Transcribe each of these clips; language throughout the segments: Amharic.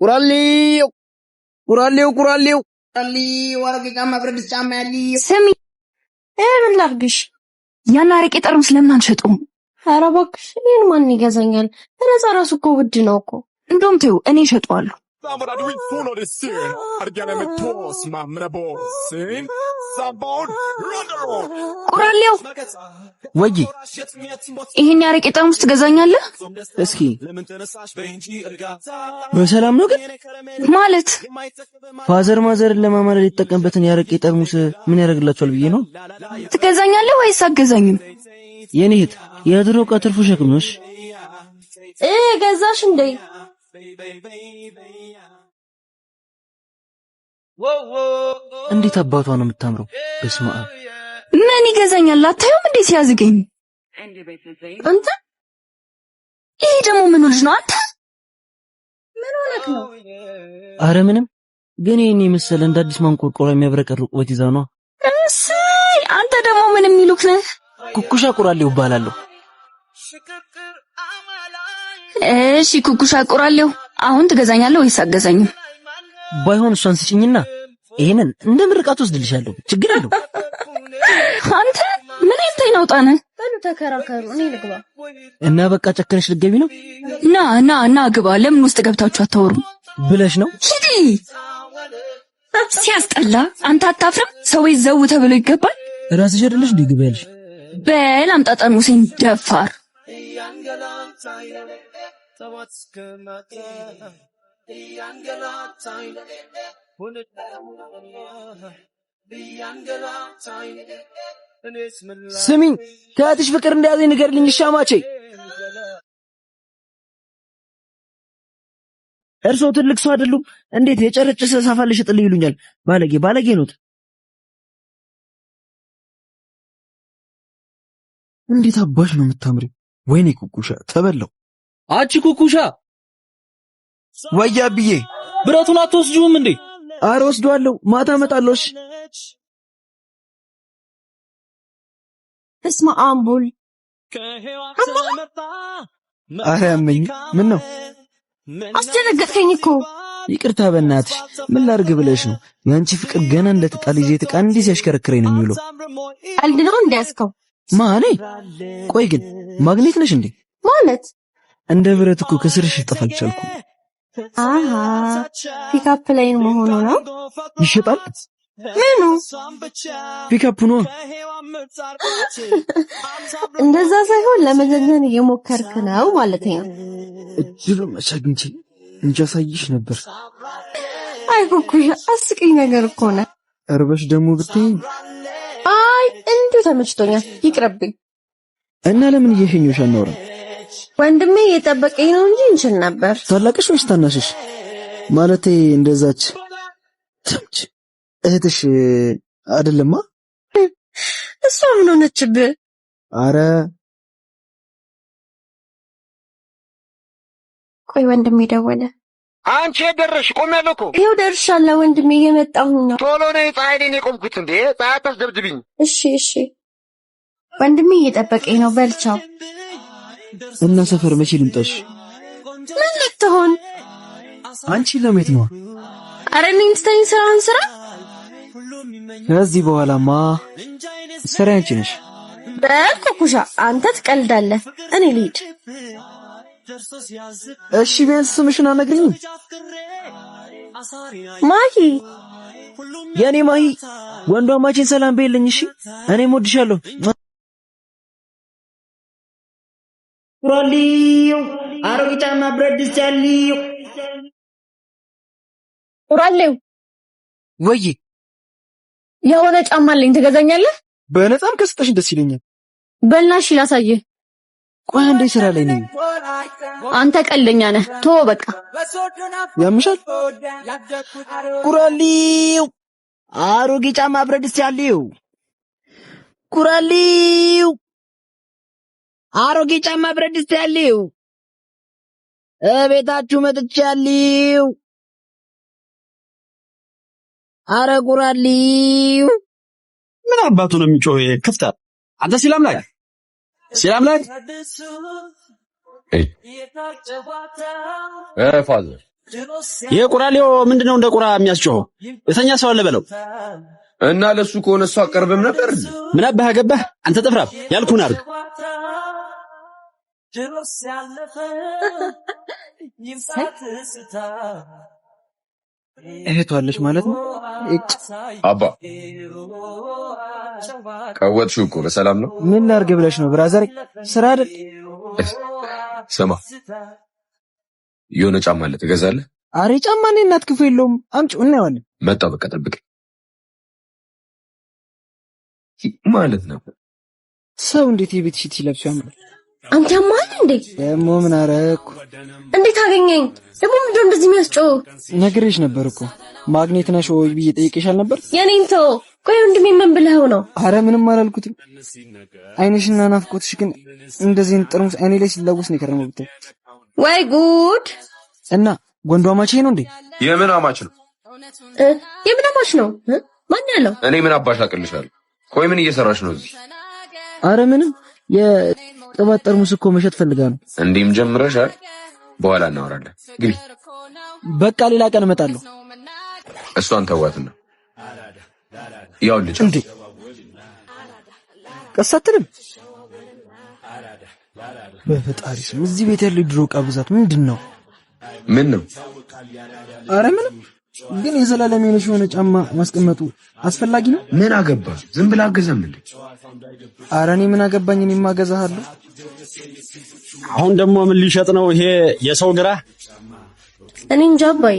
ቁራሌው አሮጌ ጫማ ብረት ድስት ጫማ ያለው ስሚ ምን ላድርግሽ? ያን አረቄ ጠርሙስ ለምን አንሸጠውም? ኧረ እባክሽ ይሄን ማን ይገዛኛል? በነፃ ራሱ እኮ ውድ ነው እኮ። እንደውም ተይው እኔ እሸጠዋለሁ። ቁራሌው ወይ ይሄን ያረቄ ጠርሙስ ትገዛኛለህ? እስኪ በሰላም ነው ግን ማለት ፋዘር ማዘርን ለማማለል የተጠቀምበትን ያረቄ ጠርሙስ ምን ያደርግላችኋል ብዬ ነው። ትገዛኛለህ ወይስ አገዛኝም? የኔ እህት የድሮ ቀትርፉ ሸክም ነሽ። ገዛሽ እንዴ? እንዴት አባቷ ነው የምታምረው። በስመ አብ ምን ይገዛኛል? አታዩም እንዴ ሲያዝገኝ? አንተ ይሄ ደግሞ ምን ልጅ ነው? አንተ ምን ሆነክ ነው? አረ ምንም ግን ይሄን የመሰለ እንደ አዲስ ማንቆርቆር የሚያብረቀርቅ ወት ይዛ ነው። እሰይ አንተ ደግሞ ምን የሚሉክ ነህ? ኩኩሻ ቁራሌው እባላለሁ። እሺ ኩኩሻ ቁራሌው አሁን ትገዛኛለህ ወይስ አገዛኝም? ባይሆን እሷን ስጭኝና ይሄንን እንደ ምርቃት ወስድልሻለሁ። ችግር የለው። አንተ ምን አይተናውጣነ? በሉ ተከራከሩ፣ እኔ ልግባ። እና በቃ ጨከነሽ ልትገቢ ነው? ና ግባ። ለምን ውስጥ ገብታችሁ አታወሩም ብለሽ ነው? ሂዲ። ሲያስጠላ። አንተ አታፍርም? ሰው ይዘው ተብሎ ይገባል። ራስሽ አይደለሽ እንዴ ግባ ያልሽ? በል አምጣ ጠርሙሴን ደፋር። ስሚኝ ከእህትሽ ፍቅር እንደያዘኝ ንገርልኝ ሻማቼ። እርሶ ትልቅ ሰው አይደሉም? እንዴት የጨረጨሰ ሳፋልሽ ጥልይ ይሉኛል? ባለጌ ነው። እንዴት አባሽ ነው የምታምሪው? ወይኔ ኩኩሻ ተበላው። አቺ ኩኩሻ ወያብዬ ብረቱን አትወስጂውም እንዴ? አረ ወስዷለሁ፣ ማታ መጣለሽ። እስማ አምቡል አረ ያመኝ። ምን ነው አስደነገጥከኝ እኮ። ይቅርታ በእናትሽ ምን ላድርግ ብለሽ ነው? ያንቺ ፍቅር ገና እንደተጣለ ዘይት ቃን እንዴ ሲያሽከረክረኝ ነው የሚውለው። ቀልድ ነው እንዳያስከው ማኔ። ቆይ ግን ማግኔት ነሽ እንዴ? ማለት እንደ ብረት እኮ ከስርሽ ተፈልቻልኩ። አሃ ፒካፕ ላይን መሆኑ ነው። ይሸጣል? ምኑ ፒካፕ ነው? እንደዛ ሳይሆን ለመዘዘን እየሞከርክ ነው ማለት ነው። እጅሩ መቻግንቺ እንጃ ሳይሽ ነበር። አይ ኩኩሻ አስቂኝ ነገር እኮ ነው። እርበሽ ደግሞ ብትይ። አይ እንዴ ተመችቶኛል፣ ይቅርብኝ። እና ለምን እየሸኘሽ አናወራ? ወንድሜ እየጠበቀኝ ነው እንጂ እንችል ነበር። ታላቅሽ ወይስ ታናሽሽ? ማለቴ እንደዛች ትምጭ እህትሽ አይደለማ? እሷ ምን ሆነችብህ? አረ ቆይ ወንድሜ ደወለ። አንቺ ደረሽ? ቆሜያለሁ እኮ። ይኸው ደርሻለሁ ወንድሜ፣ እየመጣሁ ነው። ቶሎ ነይ፣ ፀሐይ ላይ ነው የቆምኩት። እንዴ ፀሐይ አታስደብድብኝ። እሺ ወንድሜ እየጠበቀኝ ነው። በልቻው እና ሰፈር መቼ ልምጣሽ? ምን ልትሆን? አንቺ ለማየት ነው። አረ እኔን ትተኝ ስራህን ስራ። ከዚህ በኋላማ ስራ አንቺ ነሽ። በኩኩሻ አንተ ትቀልዳለህ፣ እኔ ልሂድ። እሺ ቢያንስ ስምሽን አነግሪኝ። ማሂ፣ የኔ ማሂ፣ ወንድማችን ሰላም በይልኝ። እሺ እኔም ወድሻለሁ። ቁራሌው አሮጌ ጫማ ብረት ድስት ያለው ቁራሌው ወይ የሆነ ጫማ አለኝ፣ ትገዛኛለህ? በነፃም ከስጠሽ ደስ ይለኛል። በልናሽ ላሳየህ። ቆይ አንዴ ስራ ላይ ነኝ። አንተ ቀልደኛ ነህ። ቶ በቃ ያምሻል። ቁራሌው አሮጌ ጫማ ብረት ድስት ያለው ቁራሌው አሮጌ ጫማ ብረት ድስት ያለው እቤታችሁ መጥቻለሁ። አረ ቁራሌው ምን አባቱ ነው የሚጮህ? ክፍታ አንተ ሲላም ላይ ፋዘር ይሄ ቁራሌው ምንድነው እንደ ቁራ የሚያስጮኸው? የተኛ ሰው አለ በለው። እና ለሱ ከሆነ እሱ አቀርብም ነበር። ምን አባህ ገባህ አንተ ጥፍራም ያልኩህን አድርግ። እህቷ አለች ማለት ነው። አባ ቀወጥሽው እኮ በሰላም ነው? ምን ላድርግ ብለሽ ነው ብራዘር? ስራ አይደል? ስማ የሆነ ጫማ አለ ትገዛለህ? አሬ ጫማ እኔ እናት ክፉ የለውም። አምጪው እናየዋለን። መጣሁ በቃ ጠብቅ ማለት ነው። ሰው እንዴት የቤት ሽት ይለብሱ ያምራል። አንተ ማን እንዴ? ደሞ ምን አረኩ? እንዴት አገኘኝ? ደሞ ምንድነው እንደዚህ የሚያስጨው? ነግሬሽ ነበር እኮ ማግኔት ነሽ ወይ ብዬ ጠይቄሻል ነበር። የኔን ተው። ቆይ ወንድሜ ምን ብለኸው ነው? አረ ምንም አላልኩትም። አይንሽና ናፍቆትሽ ግን እንደዚህ ጠርሙስ አይኔ ላይ ሲላወስ ነው የከረመው ብታይ። ወይ ጉድ! እና ጎንዷ ማቼ ነው እንዴ? የምን አማች ነው? የምን አማች ነው? ማን ያለው? እኔ ምን አባሽ አቅልሻለሁ? ቆይ ምን እየሰራሽ ነው እዚህ? አረ ምንም የቅባት ጠርሙስ እኮ መሸጥ ፈልጋ ነው። እንዴም ጀምረሻል? በኋላ እናወራለን። ግቢ በቃ ሌላ ቀን እመጣለሁ። እሷን ተዋትና ያው ልጅ እንዴ ቀሳትልም በፈጣሪ ስም እዚህ ቤት ያለው ድሮ ዕቃ ብዛት ምንድነው? ምን ነው? አረ ምንም ግን የዘላለም የሆነ ጫማ ማስቀመጡ አስፈላጊ ነው? ምን አገባ? ዝም ብላ አገዛም እንዴ? አረ እኔ ምን አገባኝ? እኔ ማገዛሃለሁ። አሁን ደግሞ ምን ሊሸጥ ነው ይሄ የሰው ግራ? እኔ እንጃ አባዬ።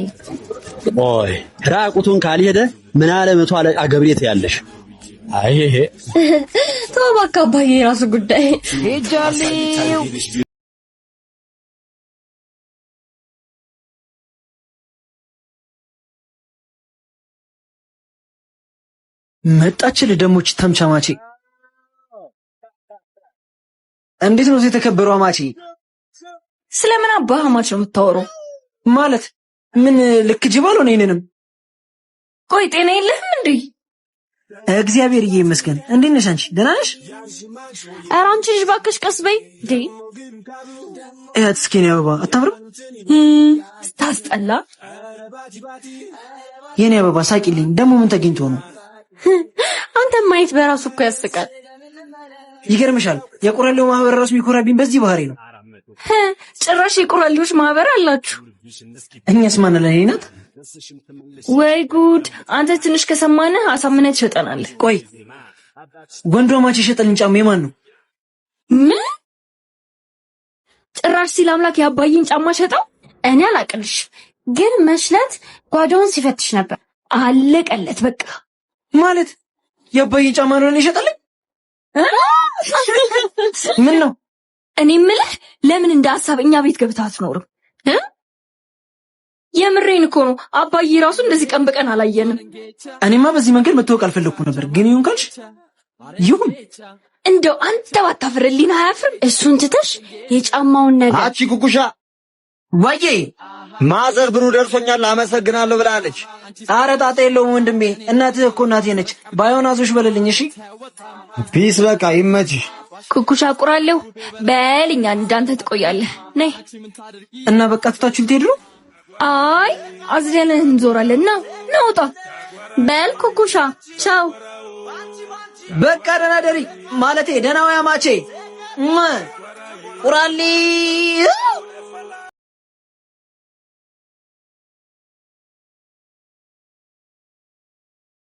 ኦይ ራቁቱን ካልሄደ ምን አለ መቶ አለቃ ገብሬት ያለሽ። አይ ይሄ ተው እባክህ አባዬ፣ የራሱ ጉዳይ። ሄጃለሁ። መጣችልህ ደሞች ተምቻማቼ። እንዴት ነው የተከበረው አማቼ? ስለምን አባህ አማች ነው የምታወራው? ማለት ምን ልክ ጅባል ሆነ ይነንም። ቆይ ጤና የለህም እንዴ? እግዚአብሔር ይመስገን። እንዴት ነሽ አንቺ? ደህና ነሽ? ኧረ አንቺ ልጅ እባክሽ ቀስ በይ እንዴ። እስኪ ነው አበባ አታምርም? ስታስጠላ። የኔ አበባ ሳቂልኝ። ደግሞ ምን ተገኝቶ ነው? አንተ ማየት በራሱ እኮ ያስቃል። ይገርምሻል የቁራሌው ማህበር ራሱ የሚኮራብኝ በዚህ ባህሪ ነው። ጭራሽ የቁራሌዎች ማህበር አላችሁ? እኛስ ማን ለኔ ናት? ወይ ጉድ! አንተ ትንሽ ከሰማነህ አሳምነህ ትሸጠናለህ። ቆይ ወንዷ ማች የሸጠልኝ ጫማ የማን ነው? ምን ጭራሽ ሲል አምላክ ያባይን ጫማ ሸጠው? እኔ አላቅልሽ፣ ግን መሽለት ጓዳውን ሲፈትሽ ነበር። አለቀለት በቃ። ማለት ያባይን ጫማ ነው የሸጠልኝ? ምን ነው? እኔ የምልህ ለምን እንደ ሐሳብ እኛ ቤት ገብተህ አትኖርም? የምሬን እኮ ነው። አባዬ ራሱ እንደዚህ ቀን በቀን አላየንም። እኔማ በዚህ መንገድ መተዋወቅ አልፈለኩም ነበር፣ ግን ይሁን ካልሽ ይሁን። እንደው አንተ ባታፍርልኝ አያፍርም? እሱን ትተሽ የጫማውን ነገር አቺ ኩኩሻ ዋዬ ማዘር ብሩ ደርሶኛል አመሰግናለሁ ብላለች። ኧረ ጣጣ የለውም ወንድሜ፣ እናትህ እኮ እናቴ ነች። ባይሆን አዞሽ በልልኝ እሺ። ፒስ በቃ ይመችሽ። ኩኩሻ ቁራለሁ በልኛ እንዳንተ ትቆያለህ። ነይ እና በቃ ትታችሁ ልትሄዱ ነው? አይ አዝለንህ እንዞራለን። ና ውጣ በል ኩኩሻ ቻው። በቃ ደህና ደሪ ማለቴ ደህና ወይ አማቼ ቁራሊ